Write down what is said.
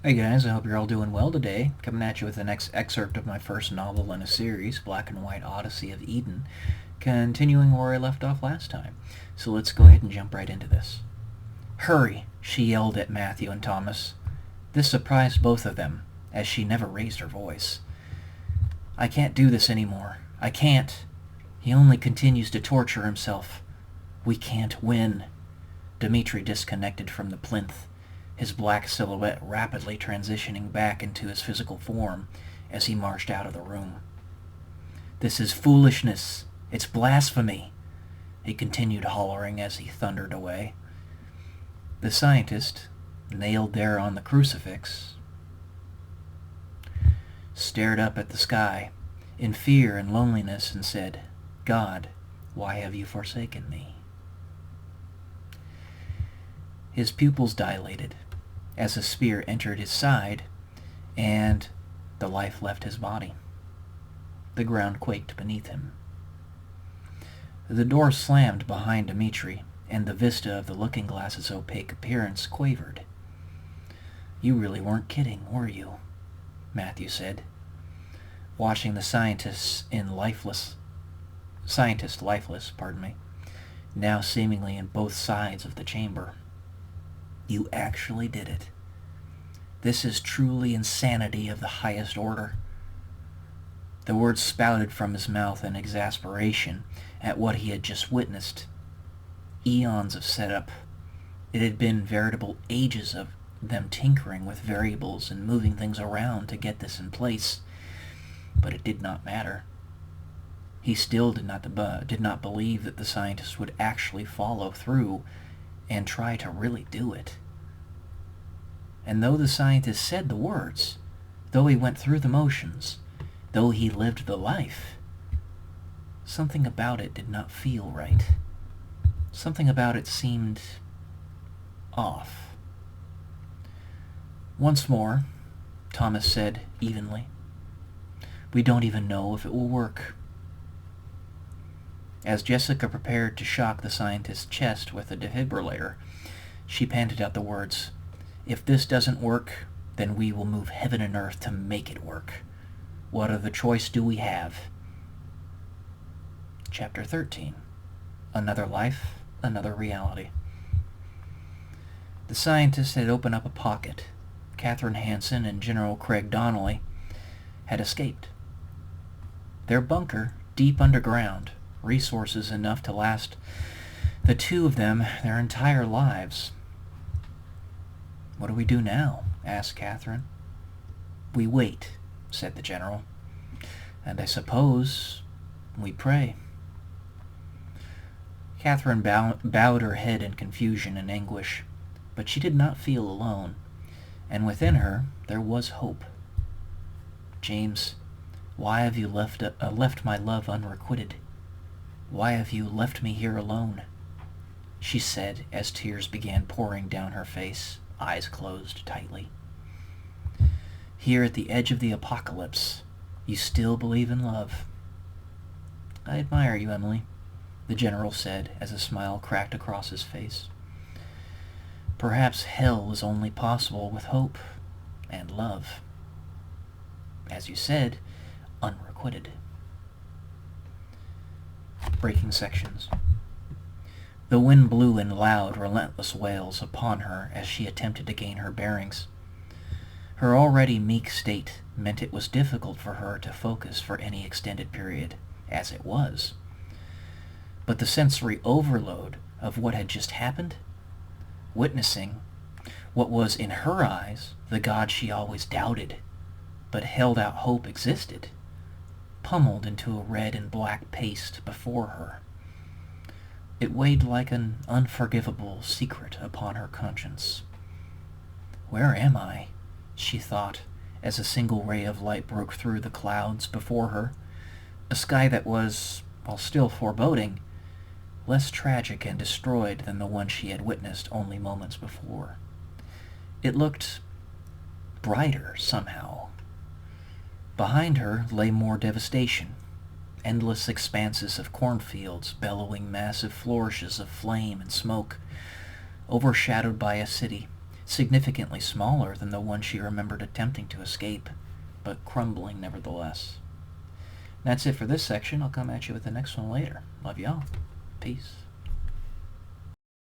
Hey guys, I hope you're all doing well today. Coming at you with the next excerpt of my first novel in a series, Black and White Odyssey of Eden, continuing where I left off last time. So let's go ahead and jump right into this. Hurry, she yelled at Matthew and Thomas. This surprised both of them, as she never raised her voice. I can't do this anymore. I can't. He only continues to torture himself. We can't win. Dmitri disconnected from the plinth, his black silhouette rapidly transitioning back into his physical form as he marched out of the room. This is foolishness. It's blasphemy, he continued hollering as he thundered away. The scientist, nailed there on the crucifix, stared up at the sky in fear and loneliness and said, God, why have you forsaken me? His pupils dilated as a spear entered his side and the life left his body. The ground quaked beneath him. The door slammed behind Dmitri, and the vista of the looking-glass's opaque appearance quavered. You really weren't kidding, were you? Matthew said, watching the scientist lifeless, now seemingly in both sides of the chamber. You actually did it. This is truly insanity of the highest order. The words spouted from his mouth in exasperation at what he had just witnessed. Eons of setup. It had been veritable ages of them tinkering with variables and moving things around to get this in place. But it did not matter. He still did not believe that the scientist would actually follow through and try to really do it. And though the scientist said the words, though he went through the motions, though he lived the life, something about it did not feel right. Something about it seemed off. Once more, Thomas said evenly, we don't even know if it will work. As Jessica prepared to shock the scientist's chest with a defibrillator, she panted out the words, if this doesn't work, then we will move heaven and earth to make it work. What other choice do we have? Chapter 13. Another life, another reality. The scientist had opened up a pocket. Catherine Hansen and General Craig Donnelly had escaped. Their bunker, deep underground, resources enough to last the two of them their entire lives. What do we do now? Asked Catherine. We wait, said the general. And I suppose we pray. Catherine bowed her head in confusion and anguish, but she did not feel alone, and within her there was hope. James, why have you left my love unrequited? Why have you left me here alone? She said as tears began pouring down her face, eyes closed tightly. Here at the edge of the apocalypse, you still believe in love. I admire you, Emily, the general said as a smile cracked across his face. Perhaps hell is only possible with hope and love. As you said, unrequited. Breaking sections. The wind blew in loud, relentless wails upon her as she attempted to gain her bearings. Her already meek state meant it was difficult for her to focus for any extended period, as it was. But the sensory overload of what had just happened, witnessing what was in her eyes the God she always doubted, but held out hope existed, pummeled into a red and black paste before her. It weighed like an unforgivable secret upon her conscience. Where am I? She thought, as a single ray of light broke through the clouds before her, a sky that was, while still foreboding, less tragic and destroyed than the one she had witnessed only moments before. It looked brighter somehow. Behind her lay more devastation, endless expanses of cornfields bellowing massive flourishes of flame and smoke, overshadowed by a city significantly smaller than the one she remembered attempting to escape, but crumbling nevertheless. That's it for this section. I'll come at you with the next one later. Love y'all. Peace.